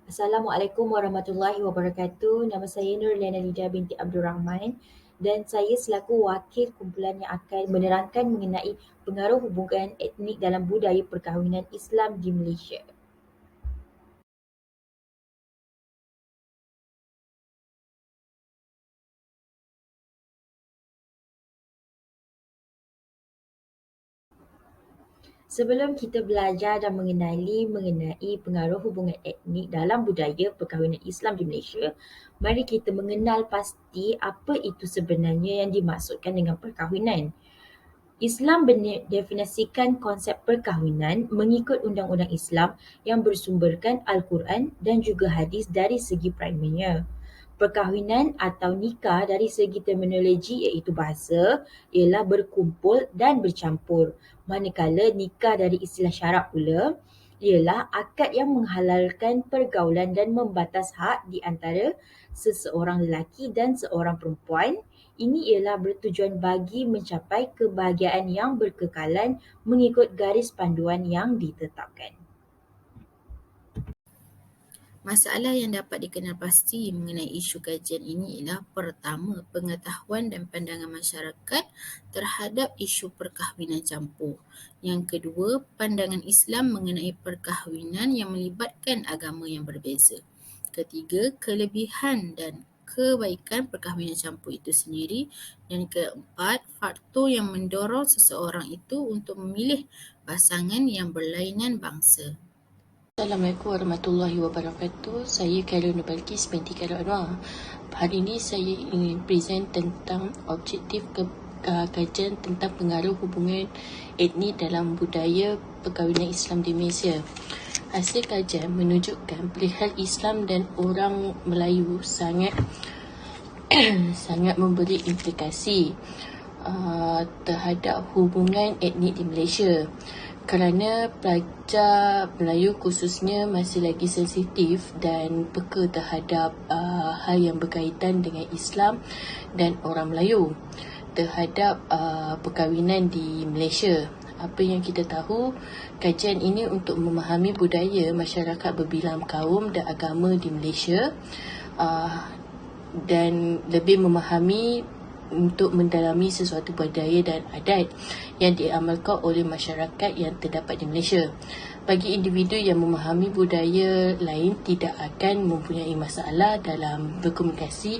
Assalamualaikum warahmatullahi wabarakatuh. Nama saya Nurliana Lida binti Abdul Rahman dan saya selaku wakil kumpulan yang akan menerangkan mengenai pengaruh hubungan etnik dalam budaya perkahwinan Islam di Malaysia. Sebelum kita belajar dan mengenai pengaruh hubungan etnik dalam budaya perkahwinan Islam di Malaysia, mari kita mengenal pasti apa itu sebenarnya yang dimaksudkan dengan perkahwinan. Islam mendefinisikan konsep perkahwinan mengikut undang-undang Islam yang bersumberkan Al-Quran dan juga hadis dari segi primernya. Perkahwinan atau nikah dari segi terminologi iaitu bahasa ialah berkumpul dan bercampur. Manakala nikah dari istilah syarak pula ialah akad yang menghalalkan pergaulan dan membatas hak di antara seseorang lelaki dan seorang perempuan. Ini ialah bertujuan bagi mencapai kebahagiaan yang berkekalan mengikut garis panduan yang ditetapkan. Masalah yang dapat dikenal pasti mengenai isu kajian ini ialah pertama, pengetahuan dan pandangan masyarakat terhadap isu perkahwinan campur. Yang kedua, pandangan Islam mengenai perkahwinan yang melibatkan agama yang berbeza. Ketiga, kelebihan dan kebaikan perkahwinan campur itu sendiri. Dan keempat, faktor yang mendorong seseorang itu untuk memilih pasangan yang berlainan bangsa. Assalamualaikum warahmatullahi wabarakatuh. Saya Khairul Nubalkis binti Khairul Anwar. Hari ini saya ingin present tentang objektif kajian tentang pengaruh hubungan etnik dalam budaya perkahwinan Islam di Malaysia. Hasil kajian menunjukkan perihal Islam dan orang Melayu sangat sangat memberi implikasi terhadap hubungan etnik di Malaysia, kerana pelajar Melayu khususnya masih lagi sensitif dan peka terhadap hal yang berkaitan dengan Islam dan orang Melayu terhadap perkahwinan di Malaysia. Apa yang kita tahu, kajian ini untuk memahami budaya masyarakat berbilang kaum dan agama di Malaysia dan lebih memahami untuk mendalami sesuatu budaya dan adat yang diamalkan oleh masyarakat yang terdapat di Malaysia. Bagi individu yang memahami budaya lain tidak akan mempunyai masalah dalam berkomunikasi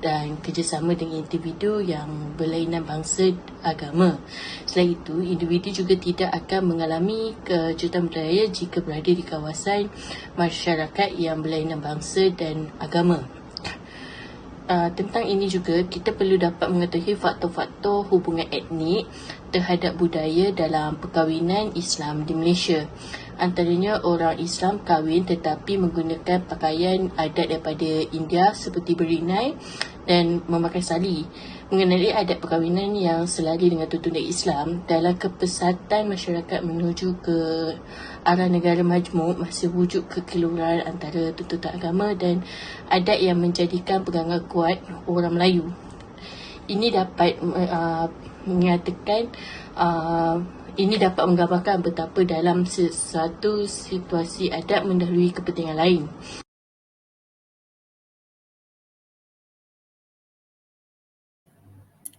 dan kerjasama dengan individu yang berlainan bangsa agama. Selain itu, individu juga tidak akan mengalami kejutan budaya jika berada di kawasan masyarakat yang berlainan bangsa dan agama. Tentang ini juga, kita perlu dapat mengetahui faktor-faktor hubungan etnik terhadap budaya dalam perkahwinan Islam di Malaysia. Antaranya, orang Islam kahwin tetapi menggunakan pakaian adat daripada India seperti berinai dan memakai sali. Mengenali adat perkahwinan yang selari dengan tuntunan Islam dalam kepesatan masyarakat menuju ke arah negara majmuk, masih wujud kekeliruan antara tuntutan agama dan adat yang menjadikan pegangan kuat orang Melayu. Ini dapat mengatakan ini dapat menggambarkan betapa dalam sesuatu situasi adat mendahului kepentingan lain.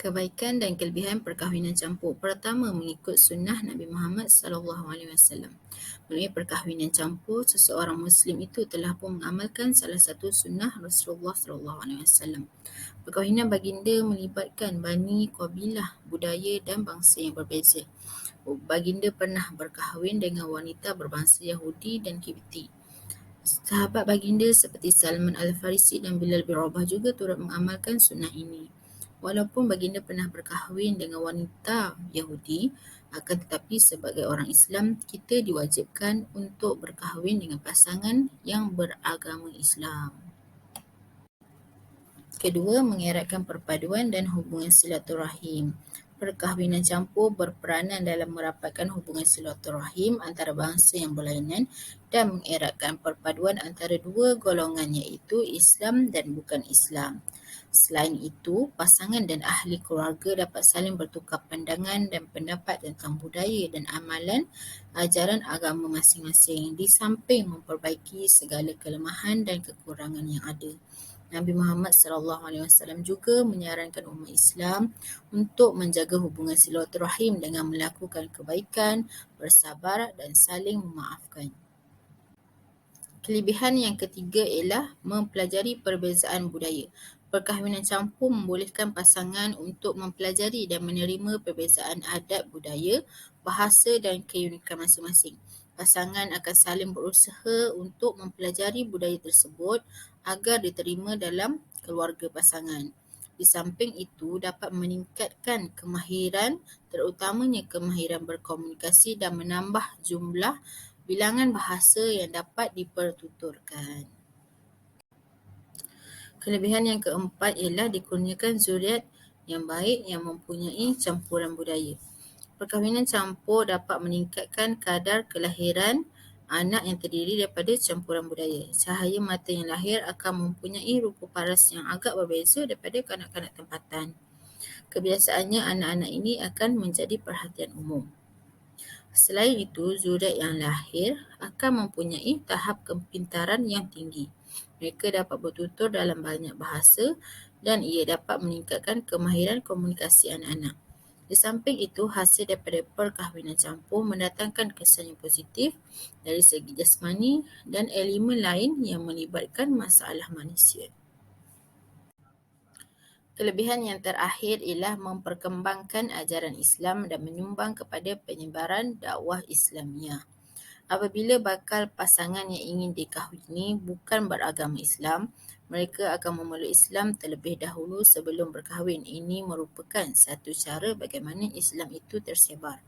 Kebaikan dan kelebihan perkahwinan campur. Pertama, mengikut sunnah Nabi Muhammad SAW. Melalui perkahwinan campur, seseorang Muslim itu telah pun mengamalkan salah satu sunnah Rasulullah SAW. Perkahwinan baginda melibatkan bani, kabilah, budaya dan bangsa yang berbeza. Baginda pernah berkahwin dengan wanita berbangsa Yahudi dan Kipti. Sahabat baginda seperti Salman Al-Farisi dan Bilal bin Rabah juga turut mengamalkan sunnah ini. Walaupun baginda pernah berkahwin dengan wanita Yahudi, akan tetapi sebagai orang Islam, kita diwajibkan untuk berkahwin dengan pasangan yang beragama Islam. Kedua, mengeratkan perpaduan dan hubungan silaturahim. Perkahwinan campur berperanan dalam merapatkan hubungan silaturahim antara bangsa yang berlainan dan mengeratkan perpaduan antara dua golongan iaitu Islam dan bukan Islam. Selain itu, pasangan dan ahli keluarga dapat saling bertukar pandangan dan pendapat tentang budaya dan amalan ajaran agama masing-masing di samping memperbaiki segala kelemahan dan kekurangan yang ada. Nabi Muhammad SAW juga menyarankan umat Islam untuk menjaga hubungan silaturahim dengan melakukan kebaikan, bersabar dan saling memaafkan. Kelebihan yang ketiga ialah mempelajari perbezaan budaya. Perkahwinan campur membolehkan pasangan untuk mempelajari dan menerima perbezaan adat budaya, bahasa dan keunikan masing-masing. Pasangan akan saling berusaha untuk mempelajari budaya tersebut agar diterima dalam keluarga pasangan. Di samping itu, dapat meningkatkan kemahiran, terutamanya kemahiran berkomunikasi dan menambah jumlah bilangan bahasa yang dapat dipertuturkan. Kelebihan yang keempat ialah dikurniakan zuriat yang baik yang mempunyai campuran budaya. Perkahwinan campur dapat meningkatkan kadar kelahiran anak yang terdiri daripada campuran budaya. Cahaya mata yang lahir akan mempunyai rupa paras yang agak berbeza daripada kanak-kanak tempatan. Kebiasaannya anak-anak ini akan menjadi perhatian umum. Selain itu, zuriat yang lahir akan mempunyai tahap kepintaran yang tinggi. Mereka dapat bertutur dalam banyak bahasa dan ia dapat meningkatkan kemahiran komunikasi anak-anak. Di samping itu, hasil daripada perkahwinan campur mendatangkan kesan yang positif dari segi jasmani dan elemen lain yang melibatkan masalah manusia. Kelebihan yang terakhir ialah memperkembangkan ajaran Islam dan menyumbang kepada penyebaran dakwah Islamiah. Apabila bakal pasangan yang ingin dikahwini bukan beragama Islam, mereka akan memeluk Islam terlebih dahulu sebelum berkahwin. Ini merupakan satu cara bagaimana Islam itu tersebar.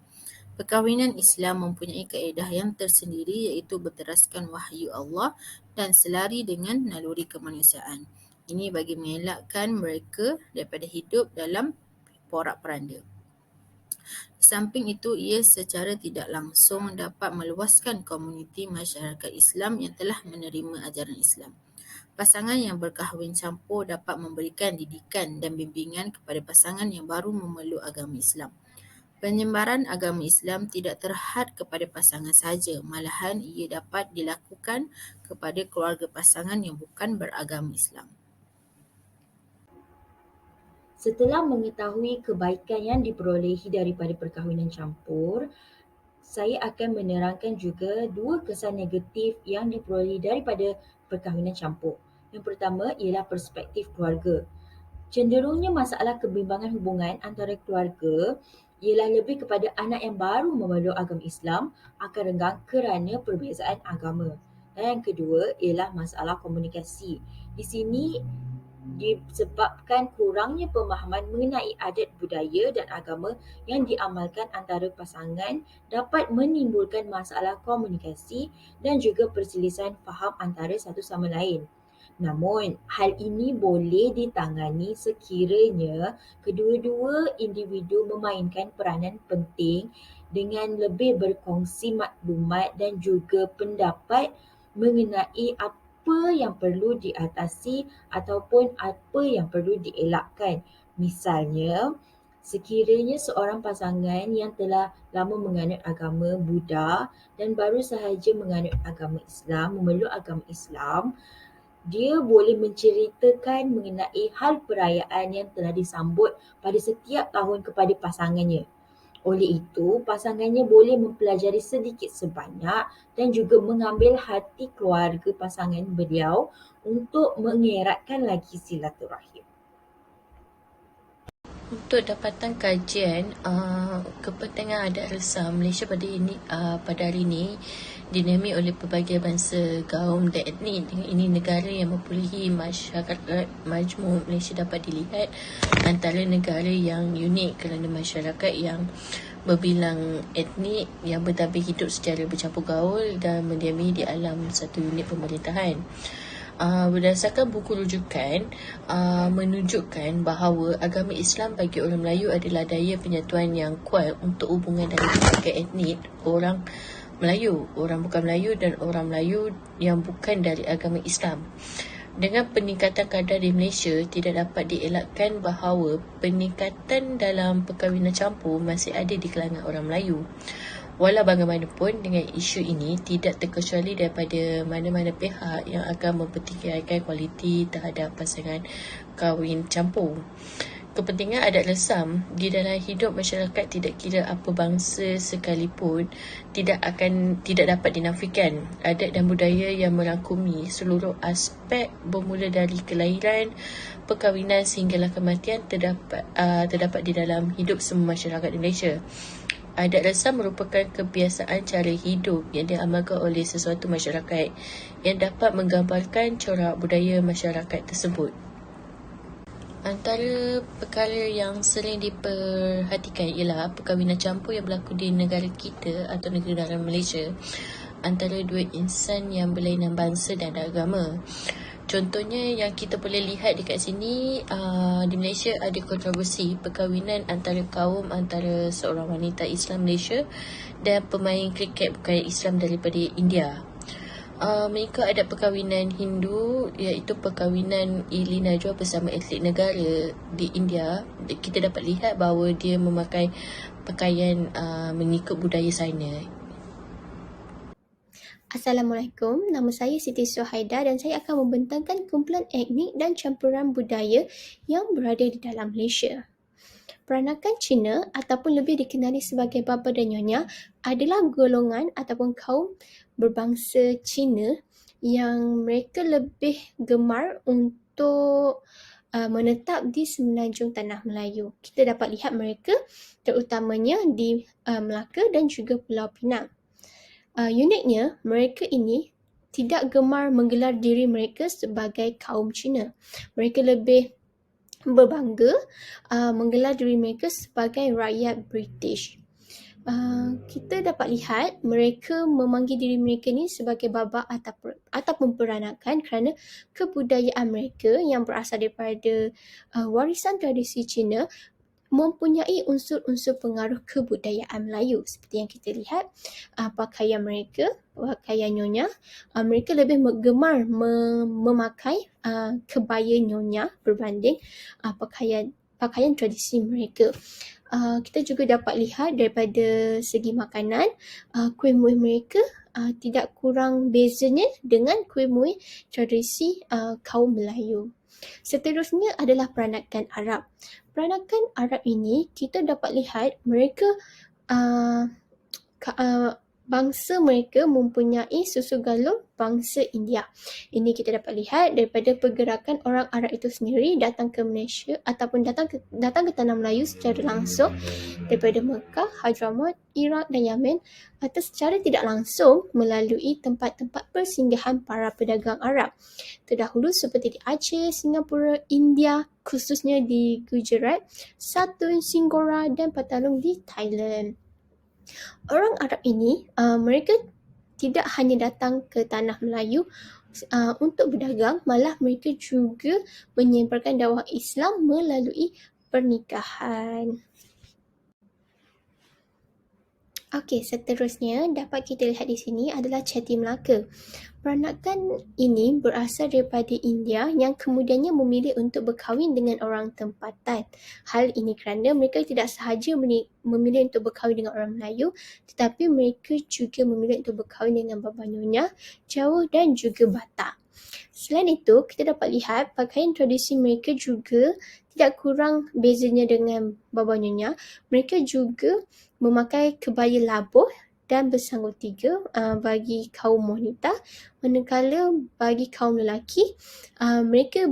Perkahwinan Islam mempunyai kaedah yang tersendiri iaitu berteraskan wahyu Allah dan selari dengan naluri kemanusiaan. Ini bagi mengelakkan mereka daripada hidup dalam porak-poranda. Di samping itu, ia secara tidak langsung dapat meluaskan komuniti masyarakat Islam yang telah menerima ajaran Islam. Pasangan yang berkahwin campur dapat memberikan didikan dan bimbingan kepada pasangan yang baru memeluk agama Islam. Penyebaran agama Islam tidak terhad kepada pasangan sahaja, malahan ia dapat dilakukan kepada keluarga pasangan yang bukan beragama Islam. Setelah mengetahui kebaikan yang diperolehi daripada perkahwinan campur, saya akan menerangkan juga dua kesan negatif yang diperolehi daripada perkahwinan campur. Yang pertama ialah perspektif keluarga. Cenderungnya masalah kebimbangan hubungan antara keluarga ialah lebih kepada anak yang baru memeluk agama Islam akan renggang kerana perbezaan agama. Dan yang kedua ialah masalah komunikasi. Di sini disebabkan kurangnya pemahaman mengenai adat budaya dan agama yang diamalkan antara pasangan dapat menimbulkan masalah komunikasi dan juga perselisihan faham antara satu sama lain. Namun, hal ini boleh ditangani sekiranya kedua-dua individu memainkan peranan penting dengan lebih berkongsi maklumat dan juga pendapat mengenai apa yang perlu diatasi ataupun apa yang perlu dielakkan. Misalnya, sekiranya seorang pasangan yang telah lama menganut agama Buddha dan baru sahaja menganut agama Islam, memeluk agama Islam, dia boleh menceritakan mengenai hal perayaan yang telah disambut pada setiap tahun kepada pasangannya. Oleh itu, pasangannya boleh mempelajari sedikit sebanyak dan juga mengambil hati keluarga pasangan beliau untuk mengeratkan lagi silaturahim. Untuk dapatan kajian kepentingan adat resam Malaysia pada hari ini dinami oleh pelbagai bangsa, kaum dan etnik. Ini negara yang mempunyai masyarakat majmuk. Malaysia dapat dilihat antara negara yang unik kerana masyarakat yang berbilang etnik yang bertabur hidup secara bercampur gaul dan mendiami di alam satu unit pemerintahan. Berdasarkan buku rujukan menunjukkan bahawa agama Islam bagi orang Melayu adalah daya penyatuan yang kuat untuk hubungan dari berbagai etnik orang Melayu, orang bukan Melayu dan orang Melayu yang bukan dari agama Islam. Dengan peningkatan kadar di Malaysia, tidak dapat dielakkan bahawa peningkatan dalam perkahwinan campur masih ada di kalangan orang Melayu. Walau bagaimanapun, dengan isu ini tidak terkecuali daripada mana-mana pihak yang akan mempertikaikan kualiti terhadap pasangan kahwin campur. Kepentingan adat lesam di dalam hidup masyarakat tidak kira apa bangsa sekalipun tidak dapat dinafikan. Adat dan budaya yang merangkumi seluruh aspek bermula dari kelahiran, perkahwinan sehinggalah kematian terdapat di dalam hidup semua masyarakat Malaysia. Adat lesam merupakan kebiasaan cara hidup yang diamalkan oleh sesuatu masyarakat yang dapat menggambarkan corak budaya masyarakat tersebut. Antara perkara yang sering diperhatikan ialah perkahwinan campur yang berlaku di negara kita atau negara Malaysia antara dua insan yang berlainan bangsa dan agama. Contohnya yang kita boleh lihat dekat sini, di Malaysia ada kontroversi perkahwinan antara seorang wanita Islam Malaysia dan pemain kriket bukan Islam daripada India. Mengikut adat perkahwinan Hindu, iaitu perkahwinan Ili Najwa bersama atlet negara di India, kita dapat lihat bahawa dia memakai pakaian mengikut budaya sana. Assalamualaikum, nama saya Siti Suhaida dan saya akan membentangkan kumpulan etnik dan campuran budaya yang berada di dalam Malaysia. Peranakan Cina ataupun lebih dikenali sebagai Bapa dan Nyonya adalah golongan ataupun kaum berbangsa Cina yang mereka lebih gemar untuk menetap di semenanjung Tanah Melayu. Kita dapat lihat mereka terutamanya di Melaka dan juga Pulau Pinang. Uniknya, mereka ini tidak gemar menggelar diri mereka sebagai kaum Cina. Mereka lebih berbangga menggelar diri mereka sebagai rakyat British. Kita dapat lihat mereka memanggil diri mereka ni sebagai baba ataupun peranakan kerana kebudayaan mereka yang berasal daripada warisan tradisi Cina mempunyai unsur-unsur pengaruh kebudayaan Melayu. Seperti yang kita lihat, pakaian mereka, pakaian nyonya, mereka lebih gemar memakai kebaya nyonya berbanding pakaian tradisi mereka. Kita juga dapat lihat daripada segi makanan, kuih-muih mereka tidak kurang bezanya dengan kuih-muih tradisi kaum Melayu. Seterusnya adalah peranakan Arab. Peranakan Arab ini kita dapat lihat mereka bangsa mereka mempunyai susu galon bangsa India. Ini kita dapat lihat daripada pergerakan orang Arab itu sendiri datang ke Malaysia ataupun datang ke Tanah Melayu secara langsung daripada Mekah, Hadramaut, Iraq dan Yamen atau secara tidak langsung melalui tempat-tempat persinggahan para pedagang Arab. Terdahulu seperti di Aceh, Singapura, India, khususnya di Gujarat, Satun, Singgora dan Patalung di Thailand. Orang Arab ini, mereka tidak hanya datang ke Tanah Melayu untuk berdagang, malah mereka juga menyebarkan dakwah Islam melalui pernikahan. Okey, seterusnya dapat kita lihat di sini adalah Ceti Melaka. Peranakan ini berasal daripada India yang kemudiannya memilih untuk berkahwin dengan orang tempatan. Hal ini kerana mereka tidak sahaja memilih untuk berkahwin dengan orang Melayu, tetapi mereka juga memilih untuk berkahwin dengan Baba Nyonya, Jawa dan juga Batak. Selain itu, kita dapat lihat pakaian tradisi mereka juga tidak kurang bezanya dengan Baba Nyonya. Mereka juga memakai kebaya labuh dan bersanggut tiga bagi kaum wanita, manakala bagi kaum lelaki mereka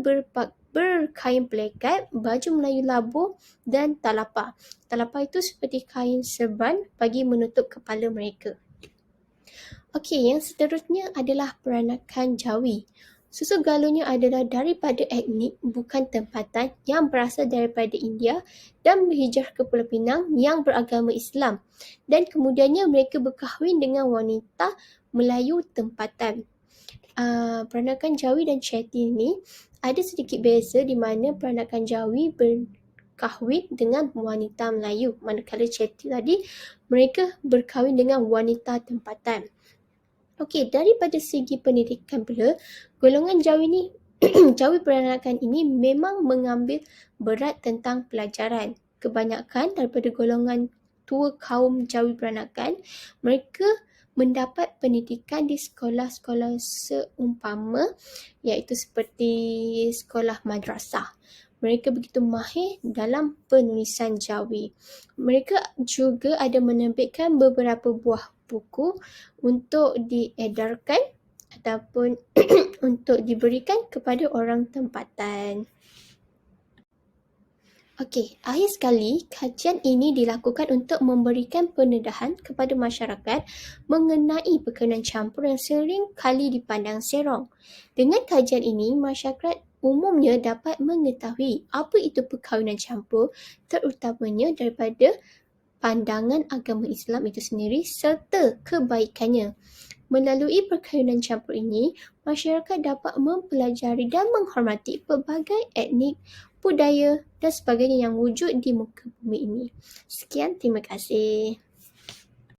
berkain pelekat, baju Melayu labuh dan talapa. Talapa itu seperti kain serban bagi menutup kepala mereka. Okey, yang seterusnya adalah peranakan Jawi. Susu galonnya adalah daripada etnik bukan tempatan yang berasal daripada India dan berhijrah ke Pulau Pinang yang beragama Islam dan kemudiannya mereka berkahwin dengan wanita Melayu tempatan. Peranakan Jawi dan Ceti ini ada sedikit beza di mana peranakan Jawi berkahwin dengan wanita Melayu, manakala Ceti tadi mereka berkahwin dengan wanita tempatan. Okey, daripada segi pendidikan pula, golongan Jawi ni Jawi peranakan ini memang mengambil berat tentang pelajaran. Kebanyakan daripada golongan tua kaum Jawi peranakan, mereka mendapat pendidikan di sekolah-sekolah seumpama, iaitu seperti sekolah madrasah. Mereka begitu mahir dalam penulisan Jawi. Mereka juga ada menerbitkan beberapa buah buku untuk diedarkan ataupun untuk diberikan kepada orang tempatan. Okey, akhir sekali, kajian ini dilakukan untuk memberikan pendedahan kepada masyarakat mengenai perkahwinan campur yang sering kali dipandang serong. Dengan kajian ini, masyarakat umumnya dapat mengetahui apa itu perkahwinan campur, terutamanya daripada pandangan agama Islam itu sendiri serta kebaikannya. Melalui perkahwinan campur ini, masyarakat dapat mempelajari dan menghormati pelbagai etnik, budaya dan sebagainya yang wujud di muka bumi ini. Sekian, terima kasih.